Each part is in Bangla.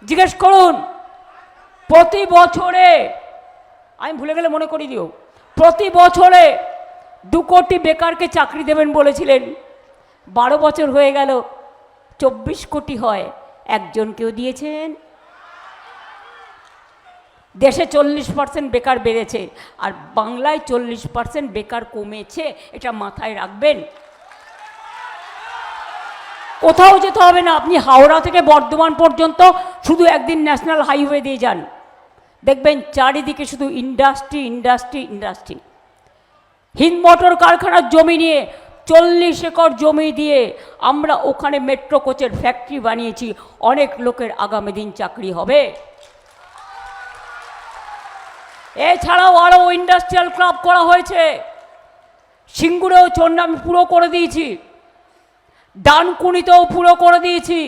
জিজ্ঞেস করুন প্রতি বছরে, আমি ভুলে গেলে মনে করিয়ে দিও, প্রতি বছরে 2 কোটি বেকারকে চাকরি দেবেন বলেছিলেন। 12 বছর হয়ে গেল, 24 কোটি হয়, একজনকেও দিয়েছেন? দেশে 40% বেকার বেড়েছে, আর বাংলায় 40% বেকার কমেছে, এটা মাথায় রাখবেন। কোথাও যেতে হবে না, আপনি হাওড়া থেকে বর্ধমান পর্যন্ত শুধু একদিন ন্যাশনাল হাইওয়ে দিয়ে যান, দেখবেন চারিদিকে শুধু industry industry industry. Hind motor কারখানার জমি নিয়ে 40 একর জমি দিয়ে আমরা ওখানে মেট্রো কোচের ফ্যাক্টরি বানিয়েছি, অনেক লোকের আগামী দিন চাকরি হবে। এছাড়াও আরও ইন্ডাস্ট্রিয়াল ক্লাব করা হয়েছে, সিঙ্গুরেও চন্ডামি পুরো করে দিয়েছি, ডানকুনিতেও পুরো করে দিয়েছি।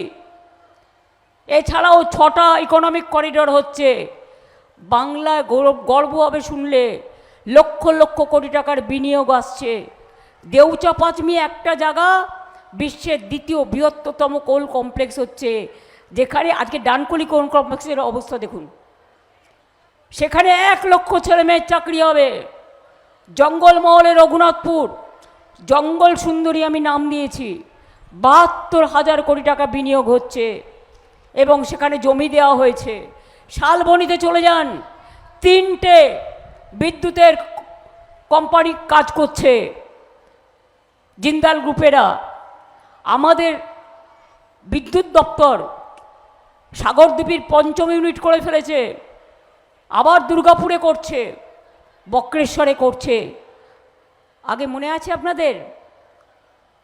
এছাড়াও 6টা ইকোনমিক করিডোর হচ্ছে। বাংলায় গর্ব হবে শুনলে, লক্ষ লক্ষ কোটি টাকার বিনিয়োগ আসছে। দেউচা পাঁচমি একটা জায়গা, বিশ্বের 2য় বৃহত্তম কোল কমপ্লেক্স হচ্ছে, যেখানে আজকে ডানকুনি কোল কমপ্লেক্সের অবস্থা দেখুন, সেখানে 1 লক্ষ ছেলে মেয়ের চাকরি হবে। জঙ্গলমহলে রঘুনাথপুর, জঙ্গল সুন্দরী আমি নাম দিয়েছি, 72,000 কোটি টাকা বিনিয়োগ হচ্ছে এবং সেখানে জমি দেওয়া হয়েছে। শালবনিতে চলে যান, 3টে বিদ্যুতের কোম্পানি কাজ করছে, জিন্দাল গ্রুপেরা। আমাদের বিদ্যুৎ দপ্তর সাগরদ্বীপের 5ম ইউনিট করে ফেলেছে, আবার দুর্গাপুরে করছে, বক্রেশ্বরে করছে। আগে মনে আছে আপনাদের,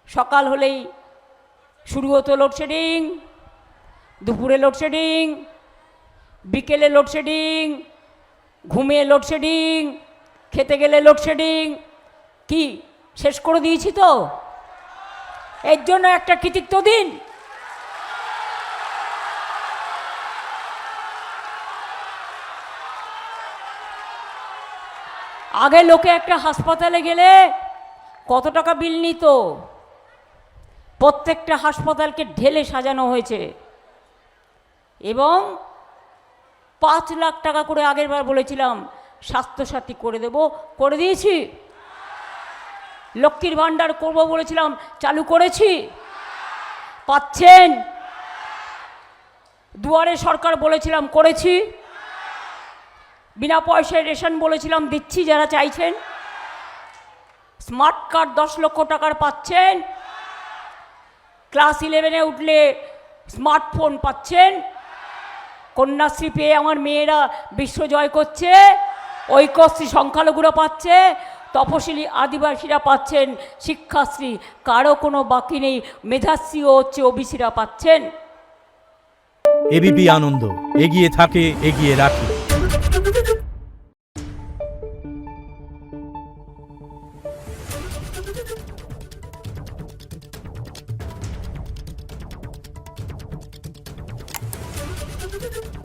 সকাল হলেই শুরু হতো লোডশেডিং, দুপুরে লোডশেডিং, বিকেলে লোডশেডিং, ঘুমিয়ে লোডশেডিং, খেতে গেলে লোডশেডিং। কি শেষ করে দিয়েছি তো? এর জন্য একটা কৃতিত্ব দিন। আগে লোকে একটা হাসপাতালে গেলে কত টাকা বিল নিত? প্রত্যেকটা হাসপাতালকে ঢেলে সাজানো হয়েছে এবং 5 লাখ টাকা করে আগের বার বলেছিলাম স্বাস্থ্যসাথী করে দেব, করে দিয়েছি। লক্ষ্মীর ভাণ্ডার করব বলেছিলাম, চালু করেছি, পাচ্ছেন। দুয়ারে সরকার বলেছিলাম, করেছি। বিনা পয়সায় রেশন বলেছিলাম, দিচ্ছি যারা চাইছেন। স্মার্ট কার্ড 10 লক্ষ টাকার পাচ্ছেন। ক্লাস 11-এ উঠলে স্মার্টফোন পাচ্ছেন। কন্যাশ্রী পেয়ে আমার মেয়েরা বিশ্বজয় করছে। ঐক্যশ্রী সংখ্যালঘুরা পাচ্ছে, তপশিলি আদিবাসীরা পাচ্ছেন শিক্ষাশ্রী, কারো কোনো বাকি নেই, মেধাশ্রীও হচ্ছে, ওবিসিরা পাচ্ছেন। এবিপি আনন্দ, এগিয়ে থাকে, এগিয়ে রাখে। Thank you.